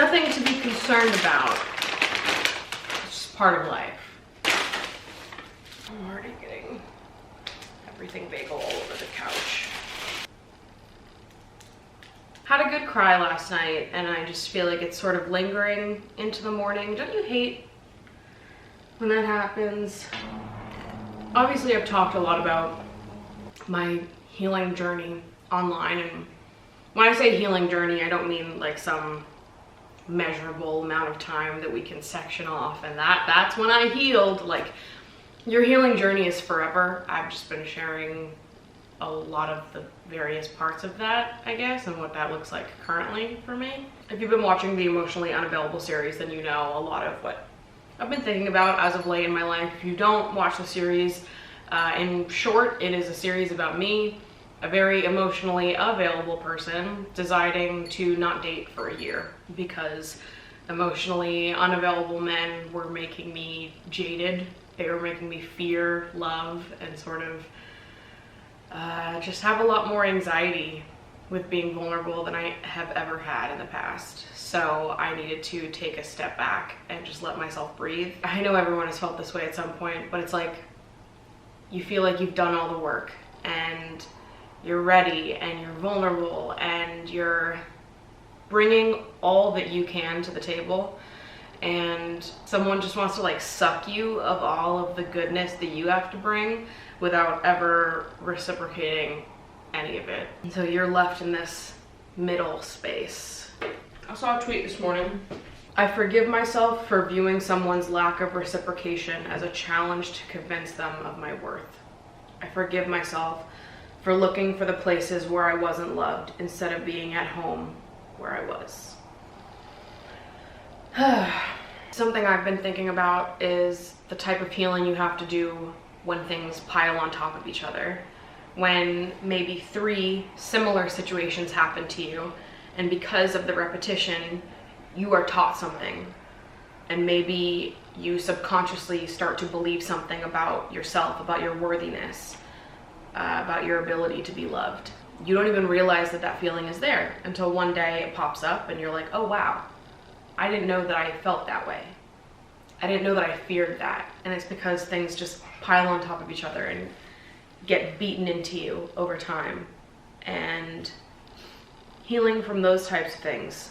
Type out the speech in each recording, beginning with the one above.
nothing to be concerned about. It's just part of life. I'm already getting everything bagel all over the couch. Had a good cry last night, and I just feel like it's sort of lingering into the morning. Don't you hate when that happens? Obviously, I've talked a lot about my healing journey online, and when I say healing journey, I don't mean like some measurable amount of time that we can section off and that's when I healed. Like, your healing journey is forever. I've just been sharing a lot of the various parts of that, I guess, and what that looks like currently for me. If you've been watching the Emotionally Unavailable series, then you know a lot of what I've been thinking about as of late in my life. If you don't watch the series, in short, it is a series about me, a very emotionally available person, deciding to not date for a year because emotionally unavailable men were making me jaded. They were making me fear love and sort of just have a lot more anxiety with being vulnerable than I have ever had in the past. So I needed to take a step back and just let myself breathe. I know everyone has felt this way at some point, but it's like you feel like you've done all the work and you're ready and you're vulnerable and you're bringing all that you can to the table, and someone just wants to like suck you of all of the goodness that you have to bring without ever reciprocating any of it. And so you're left in this middle space. I saw a tweet this morning. I forgive myself for viewing someone's lack of reciprocation as a challenge to convince them of my worth. I forgive myself for looking for the places where I wasn't loved instead of being at home where I was. Something I've been thinking about is the type of healing you have to do when things pile on top of each other. When maybe 3 similar situations happen to you, and because of the repetition, you are taught something. And maybe you subconsciously start to believe something about yourself, about your worthiness, about your ability to be loved. You don't even realize that that feeling is there until one day it pops up and you're like, oh wow, I didn't know that I felt that way. I didn't know that I feared that. And it's because things just pile on top of each other and get beaten into you over time. And healing from those types of things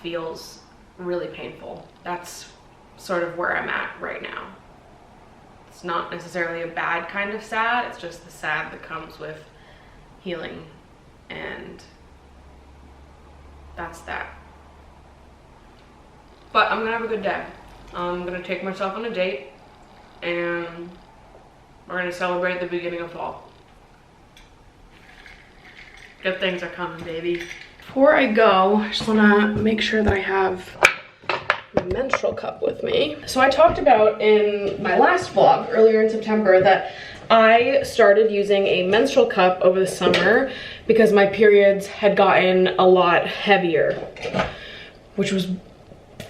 feels really painful. That's sort of where I'm at right now. It's not necessarily a bad kind of sad, it's just the sad that comes with healing, and that's that. But I'm gonna have a good day. I'm gonna take myself on a date, and we're gonna celebrate the beginning of fall. Good things are coming, baby. Before I go, I just wanna make sure that I have my menstrual cup with me. So I talked about in my last vlog earlier in September that I started using a menstrual cup over the summer because my periods had gotten a lot heavier, which was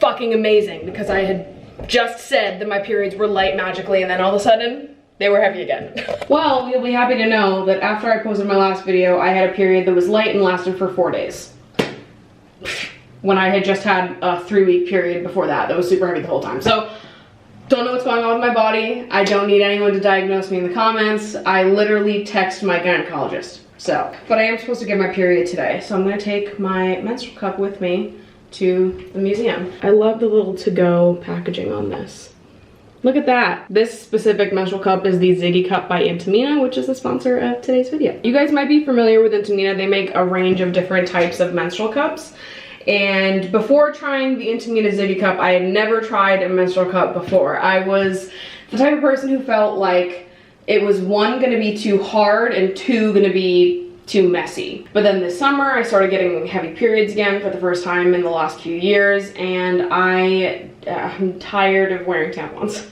fucking amazing because I had just said that my periods were light magically, and then all of a sudden they were heavy again. Well, you'll be happy to know that after I posted my last video, I had a period that was light and lasted for 4 days. When I had just had a 3-week period before that was super heavy the whole time. So, don't know what's going on with my body. I don't need anyone to diagnose me in the comments. I literally text my gynecologist. So, but I am supposed to get my period today, so I'm gonna take my menstrual cup with me to the museum. I love the little to-go packaging on this. Look at that. This specific menstrual cup is the Ziggy cup by Intimina, which is the sponsor of today's video. You guys might be familiar with Intimina. They make a range of different types of menstrual cups. And before trying the Intimina Ziggy cup, I had never tried a menstrual cup before. I was the type of person who felt like it was 1, gonna be too hard, and 2, gonna be too messy. But then this summer, I started getting heavy periods again for the first time in the last few years, and I'm tired of wearing tampons.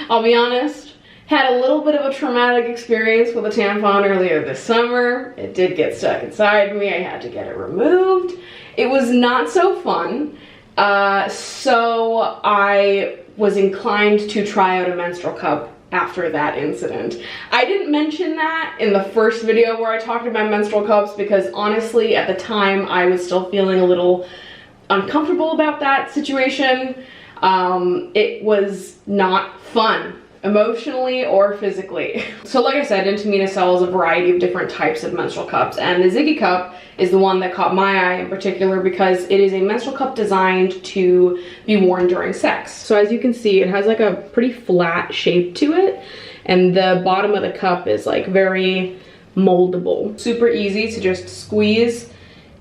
I'll be honest, had a little bit of a traumatic experience with a tampon earlier this summer. It did get stuck inside me. I had to get it removed. It was not so fun, so I was inclined to try out a menstrual cup after that incident. I didn't mention that in the first video where I talked about menstrual cups because honestly, at the time, I was still feeling a little uncomfortable about that situation. It was not fun, emotionally or physically. So like I said, Intimina sells a variety of different types of menstrual cups, and the Ziggy cup is the one that caught my eye in particular because it is a menstrual cup designed to be worn during sex. So as you can see, it has like a pretty flat shape to it, and the bottom of the cup is like very moldable. Super easy to just squeeze,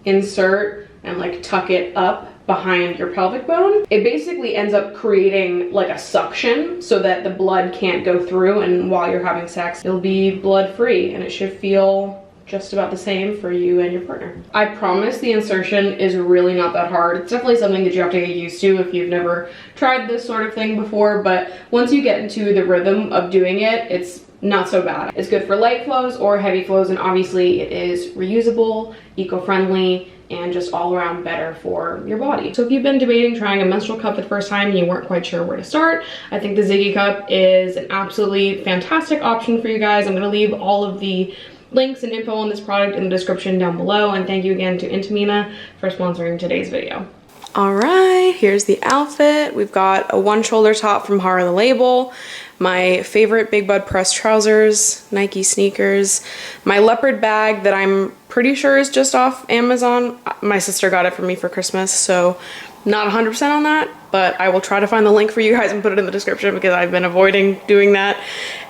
insert, and like tuck it up behind your pelvic bone. It basically ends up creating like a suction so that the blood can't go through, and while you're having sex, it'll be blood free, and it should feel just about the same for you and your partner. I promise the insertion is really not that hard. It's definitely something that you have to get used to if you've never tried this sort of thing before, but once you get into the rhythm of doing it, it's not so bad. It's good for light flows or heavy flows, and obviously it is reusable, eco-friendly, and just all around better for your body. So if you've been debating trying a menstrual cup for the first time and you weren't quite sure where to start, I think the Ziggy cup is an absolutely fantastic option for you guys. I'm gonna leave all of the links and info on this product in the description down below, and thank you again to Intimina for sponsoring today's video. All right, here's the outfit. We've got a one shoulder top from Hara the Label, my favorite Big Bud press trousers, Nike sneakers, my leopard bag that I'm pretty sure is just off Amazon. My sister got it for me for Christmas, so not 100% on that, but I will try to find the link for you guys and put it in the description because I've been avoiding doing that.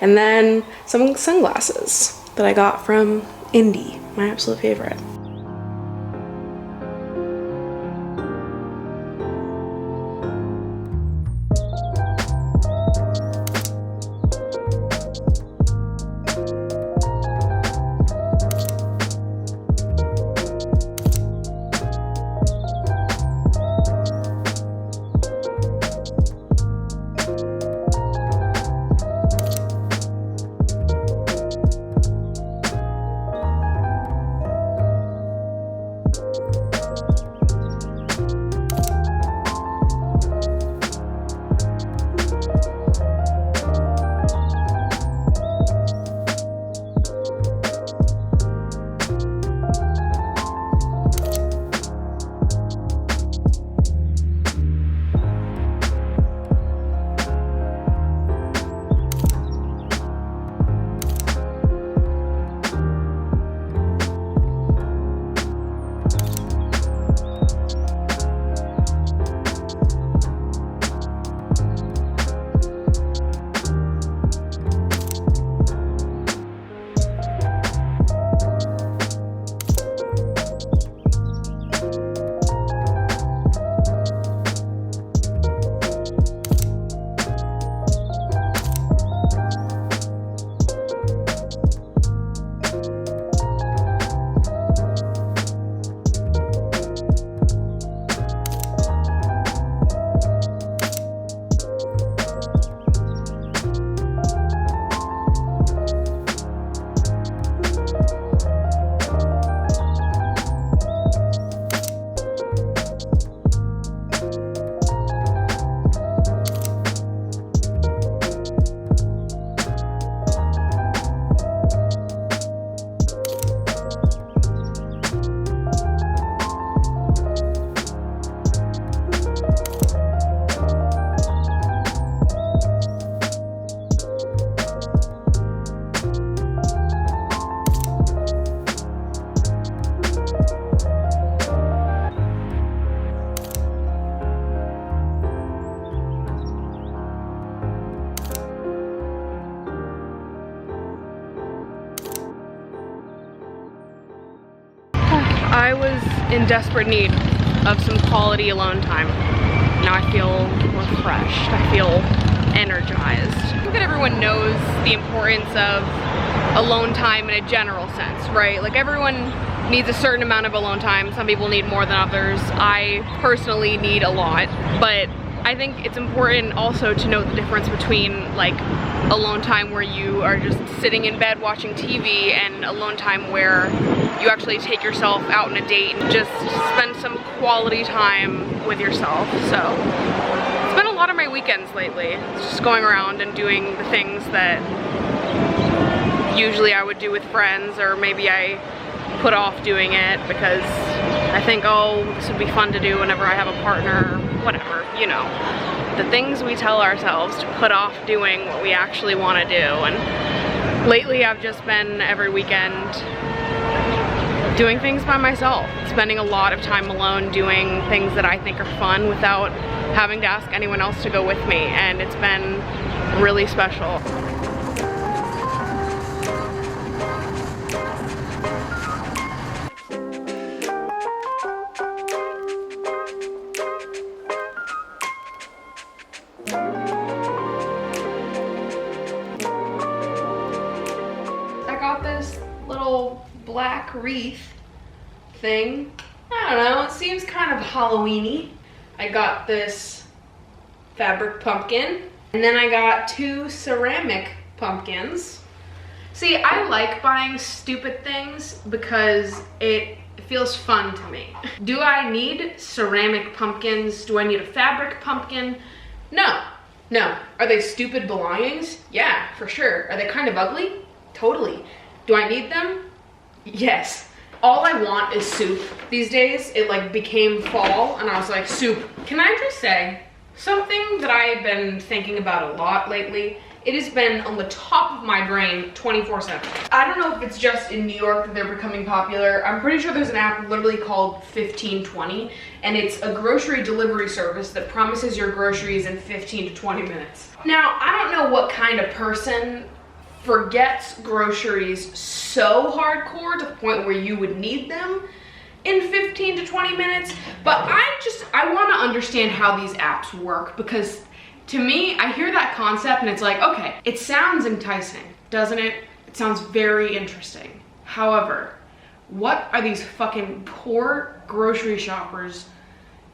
And then some sunglasses that I got from Indy, my absolute favorite. I was in desperate need of some quality alone time. Now I feel refreshed, I feel energized. I think that everyone knows the importance of alone time in a general sense, right? Like everyone needs a certain amount of alone time. Some people need more than others. I personally need a lot, but I think it's important also to note the difference between like alone time where you are just sitting in bed watching TV and alone time where you actually take yourself out on a date and just spend some quality time with yourself. So it's been a lot of my weekends lately. It's just going around and doing the things that usually I would do with friends, or maybe I put off doing it because I think, oh, this would be fun to do whenever I have a partner, whatever, you know. The things we tell ourselves to put off doing what we actually want to do. And lately I've just been every weekend doing things by myself, spending a lot of time alone doing things that I think are fun without having to ask anyone else to go with me, and it's been really special. I got this little black wreath thing. I don't know, it seems kind of Halloween-y. I got this fabric pumpkin, and then I got 2 ceramic pumpkins. See, I like buying stupid things because it feels fun to me. Do I need ceramic pumpkins? Do I need a fabric pumpkin? No. No. Are they stupid belongings? Yeah, for sure. Are they kind of ugly? Totally. Do I need them? Yes. All I want is soup. These days, it like became fall and I was like, soup. Can I just say, something that I've been thinking about a lot lately, it has been on the top of my brain 24/7. I don't know if it's just in New York that they're becoming popular. I'm pretty sure there's an app literally called 1520, and it's a grocery delivery service that promises your groceries in 15 to 20 minutes. Now, I don't know what kind of person forgets groceries so hardcore to the point where you would need them in 15 to 20 minutes, but I want to understand how these apps work, because to me, I hear that concept and it's like, okay, it sounds enticing, doesn't it? It sounds very interesting. However, what are these fucking poor grocery shoppers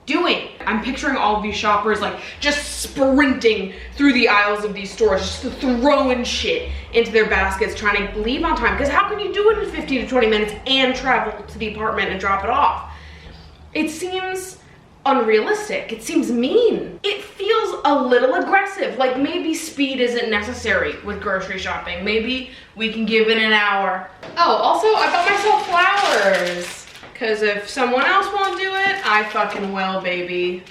doing? I'm picturing all of these shoppers like just sprinting through the aisles of these stores, just throwing shit into their baskets, trying to leave on time. Because how can you do it in 15 to 20 minutes and travel to the apartment and drop it off? It seems unrealistic. It seems mean. It feels a little aggressive. Like maybe speed isn't necessary with grocery shopping. Maybe we can give it an hour. Oh, also I bought myself flowers. Because if someone else won't do it, I fucking will, baby.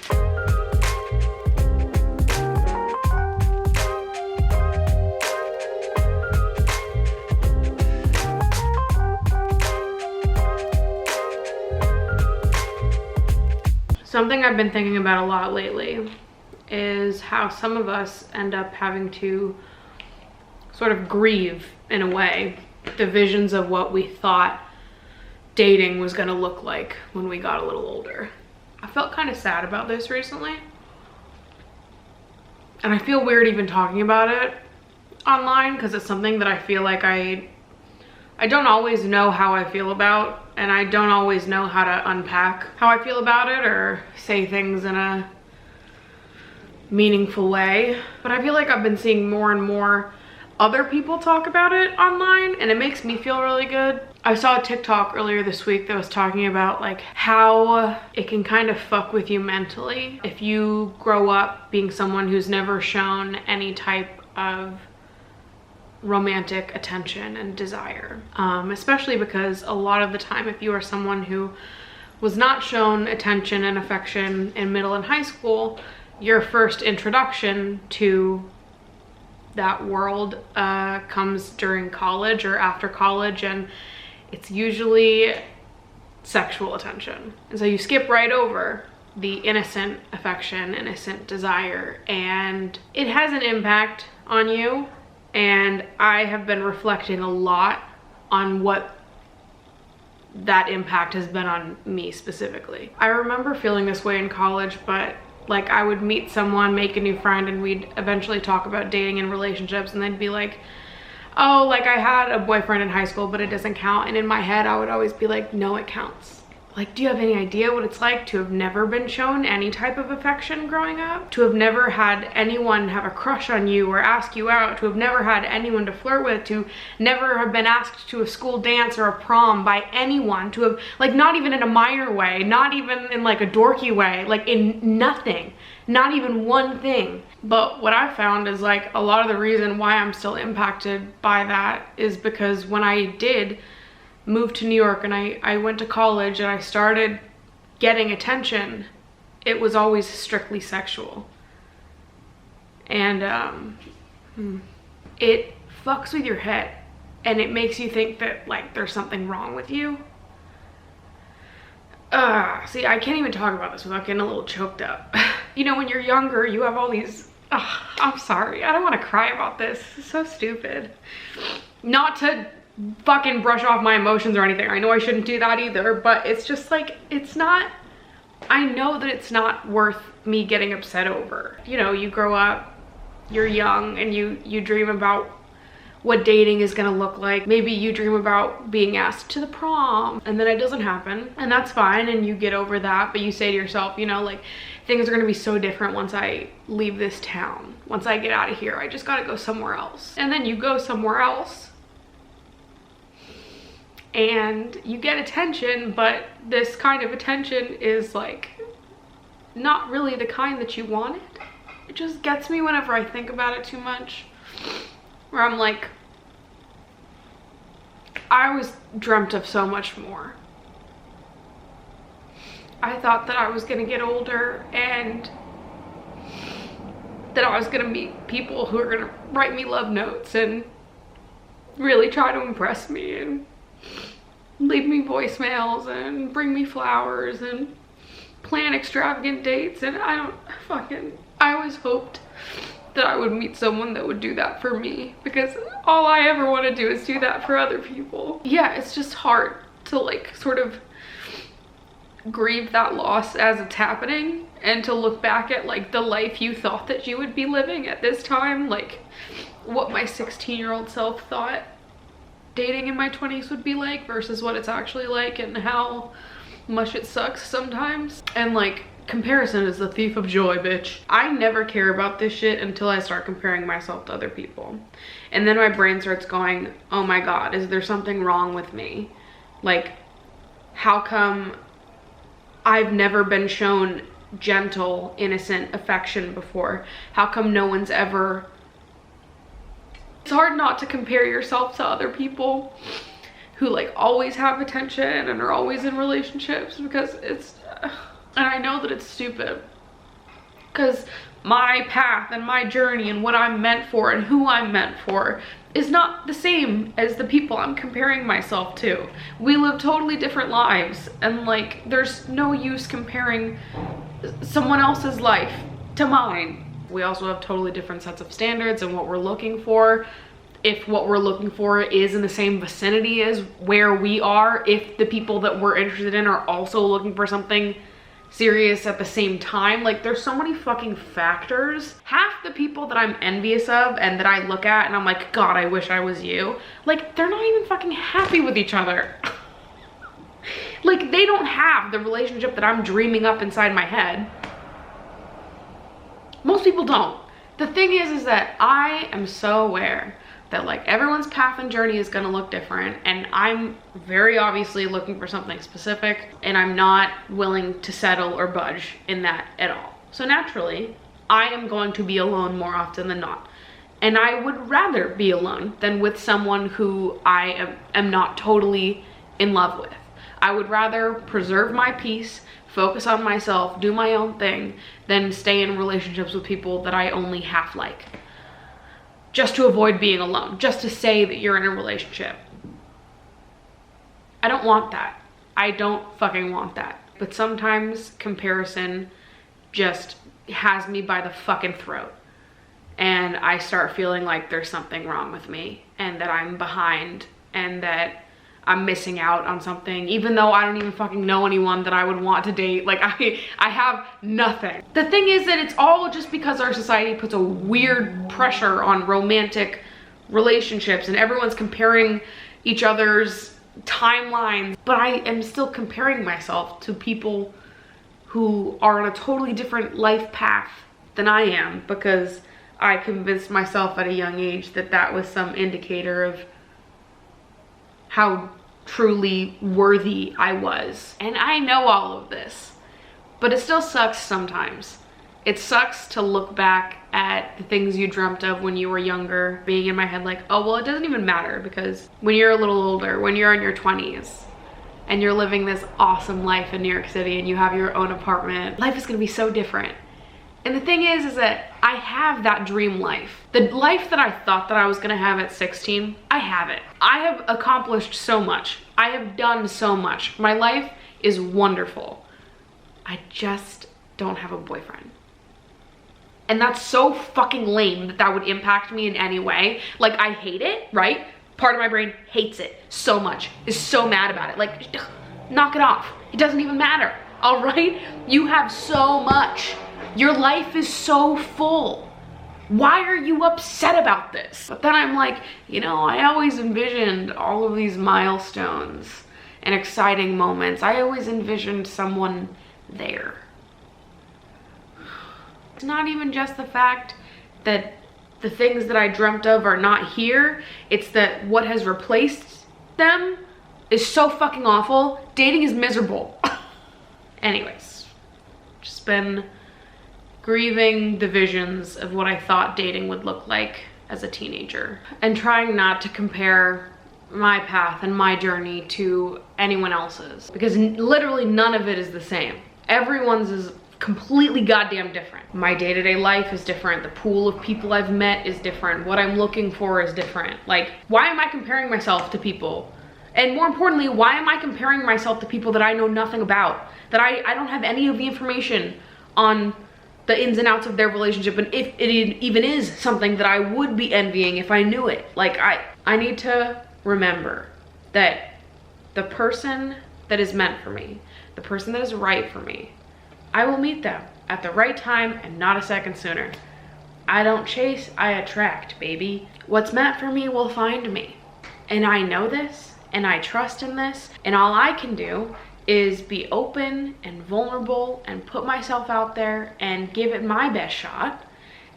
Something I've been thinking about a lot lately is how some of us end up having to sort of grieve, in a way, the visions of what we thought dating was gonna look like when we got a little older. I felt kind of sad about this recently, and I feel weird even talking about it online because it's something that I feel like I don't always know how I feel about, and I don't always know how to unpack how I feel about it or say things in a meaningful way. But I feel like I've been seeing more and more other people talk about it online, and it makes me feel really good. I saw a TikTok earlier this week that was talking about like how it can kind of fuck with you mentally if you grow up being someone who's never shown any type of romantic attention and desire, especially because a lot of the time, if you are someone who was not shown attention and affection in middle and high school, your first introduction to that world comes during college or after college, and it's usually sexual attention. And so you skip right over the innocent affection, innocent desire, and it has an impact on you. And I have been reflecting a lot on what that impact has been on me specifically. I remember feeling this way in college, but like I would meet someone, make a new friend, and we'd eventually talk about dating and relationships, and they'd be like, oh, like I had a boyfriend in high school, but it doesn't count. And in my head, I would always be like, no, it counts. Like, do you have any idea what it's like to have never been shown any type of affection growing up? To have never had anyone have a crush on you or ask you out? To have never had anyone to flirt with? To never have been asked to a school dance or a prom by anyone? To have, like, not even in a minor way, not even in like a dorky way, like in nothing, not even one thing. But what I found is like a lot of the reason why I'm still impacted by that is because when I did moved to New York and I went to college and I started getting attention, it was always strictly sexual. And it fucks with your head, and it makes you think that like there's something wrong with you. See, I can't even talk about this without getting a little choked up. You know, when you're younger, you have all these, I'm sorry, I don't want to cry about this. It's so stupid. Not to fucking brush off my emotions or anything. I know I shouldn't do that either, but it's just like, it's not, I know that it's not worth me getting upset over. You know, you grow up, you're young, and you dream about what dating is gonna look like. Maybe you dream about being asked to the prom, and then it doesn't happen, and that's fine, and you get over that, but you say to yourself, you know, like, things are gonna be so different once I leave this town. Once I get out of here, I just gotta go somewhere else. And then you go somewhere else, and you get attention, but this kind of attention is like not really the kind that you wanted. It just gets me whenever I think about it too much, where I'm like, I always dreamt of so much more. I thought that I was gonna get older and that I was gonna meet people who are gonna write me love notes and really try to impress me and leave me voicemails and bring me flowers and plan extravagant dates, and I always hoped that I would meet someone that would do that for me, because all I ever want to do is do that for other people. Yeah, it's just hard to like sort of grieve that loss as it's happening, and to look back at like the life you thought that you would be living at this time, like what my 16-year-old self thought dating in my 20s would be like versus what it's actually like, and how much it sucks sometimes. And like, comparison is the thief of joy, bitch. I never care about this shit until I start comparing myself to other people. And then my brain starts going, oh my God, is there something wrong with me? Like, how come I've never been shown gentle, innocent affection before? How come no one's ever... It's hard not to compare yourself to other people who like always have attention and are always in relationships, because it's... And I know that it's stupid, because my path and my journey and what I'm meant for and who I'm meant for is not the same as the people I'm comparing myself to. We live totally different lives, and like, there's no use comparing someone else's life to mine. We also have totally different sets of standards and what we're looking for. If what we're looking for is in the same vicinity as where we are, if the people that we're interested in are also looking for something serious at the same time. Like, there's so many fucking factors. Half the people that I'm envious of and that I look at and I'm like, God, I wish I was you, like, they're not even fucking happy with each other. Like, they don't have the relationship that I'm dreaming up inside my head. Most people don't. The thing is that I am so aware that like everyone's path and journey is gonna look different, and I'm very obviously looking for something specific, and I'm not willing to settle or budge in that at all. So naturally, I am going to be alone more often than not. And I would rather be alone than with someone who I am not totally in love with. I would rather preserve my peace, focus on myself, do my own thing, than stay in relationships with people that I only half like, just to avoid being alone, just to say that you're in a relationship. I don't want that. I don't fucking want that. But sometimes comparison just has me by the fucking throat, and I start feeling like there's something wrong with me, and that I'm behind, and that I'm missing out on something, even though I don't even fucking know anyone that I would want to date. Like, I have nothing. The thing is that it's all just because our society puts a weird pressure on romantic relationships, and everyone's comparing each other's timelines. But I am still comparing myself to people who are on a totally different life path than I am, because I convinced myself at a young age that that was some indicator of how truly worthy I was. And I know all of this, but it still sucks sometimes. It sucks to look back at the things you dreamt of when you were younger, being in my head like, oh, well, it doesn't even matter, because when you're a little older, when you're in your 20s, and you're living this awesome life in New York City and you have your own apartment, life is gonna be so different. And the thing is that I have that dream life. The life that I thought that I was gonna have at 16, I have it. I have accomplished so much. I have done so much. My life is wonderful. I just don't have a boyfriend. And that's so fucking lame that that would impact me in any way. Like, I hate it, right? Part of my brain hates it so much, is so mad about it. Like, knock it off. It doesn't even matter, all right? You have so much. Your life is so full. Why are you upset about this? But then I'm like, you know, I always envisioned all of these milestones and exciting moments. I always envisioned someone there. It's not even just the fact that the things that I dreamt of are not here. It's that what has replaced them is so fucking awful. Dating is miserable. Anyways, just been grieving the visions of what I thought dating would look like as a teenager and trying not to compare my path and my journey to anyone else's, because literally none of it is the same. Everyone's is completely goddamn different. My day-to-day life is different. The pool of people I've met is different. What I'm looking for is different. Like, why am I comparing myself to people? And more importantly, why am I comparing myself to people that I know nothing about? That I don't have any of the information on the ins and outs of their relationship, and if it even is something that I would be envying if I knew it. Like, I need to remember that the person that is meant for me, the person that is right for me, I will meet them at the right time and not a second sooner. I don't chase, I attract, baby. What's meant for me will find me. And I know this, and I trust in this, and all I can do is be open and vulnerable and put myself out there and give it my best shot.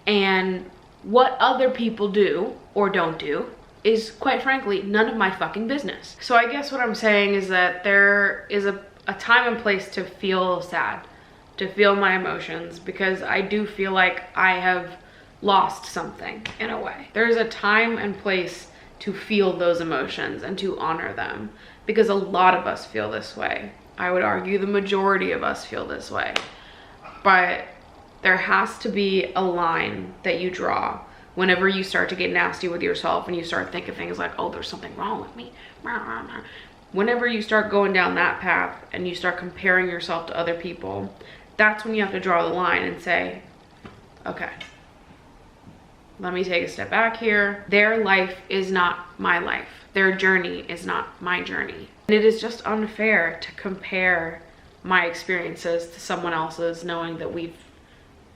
And what other people do or don't do is, quite frankly, none of my fucking business. So I guess what I'm saying is that there is a time and place to feel sad, to feel my emotions, because I do feel like I have lost something in a way. There's a time and place to feel those emotions and to honor them, because a lot of us feel this way. I would argue the majority of us feel this way. But there has to be a line that you draw whenever you start to get nasty with yourself and you start thinking things like, oh, there's something wrong with me. Whenever you start going down that path and you start comparing yourself to other people, that's when you have to draw the line and say, okay, let me take a step back here. Their life is not my life. Their journey is not my journey. And it is just unfair to compare my experiences to someone else's, knowing that we've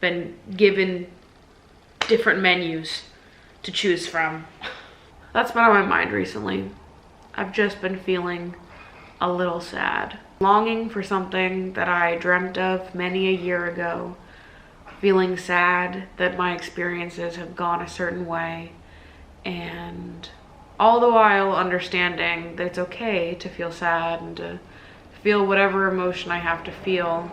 been given different menus to choose from. That's been on my mind recently. I've just been feeling a little sad. Longing for something that I dreamt of many a year ago. Feeling sad that my experiences have gone a certain way. And all the while understanding that it's okay to feel sad and to feel whatever emotion I have to feel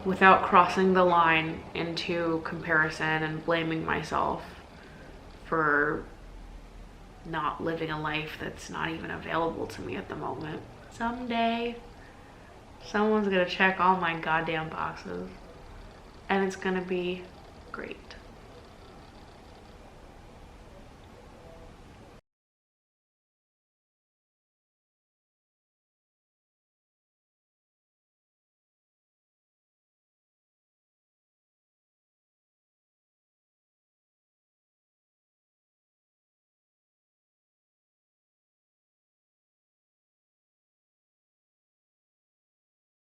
without crossing the line into comparison and blaming myself for not living a life that's not even available to me at the moment. Someday, someone's gonna check all my goddamn boxes and it's gonna be great.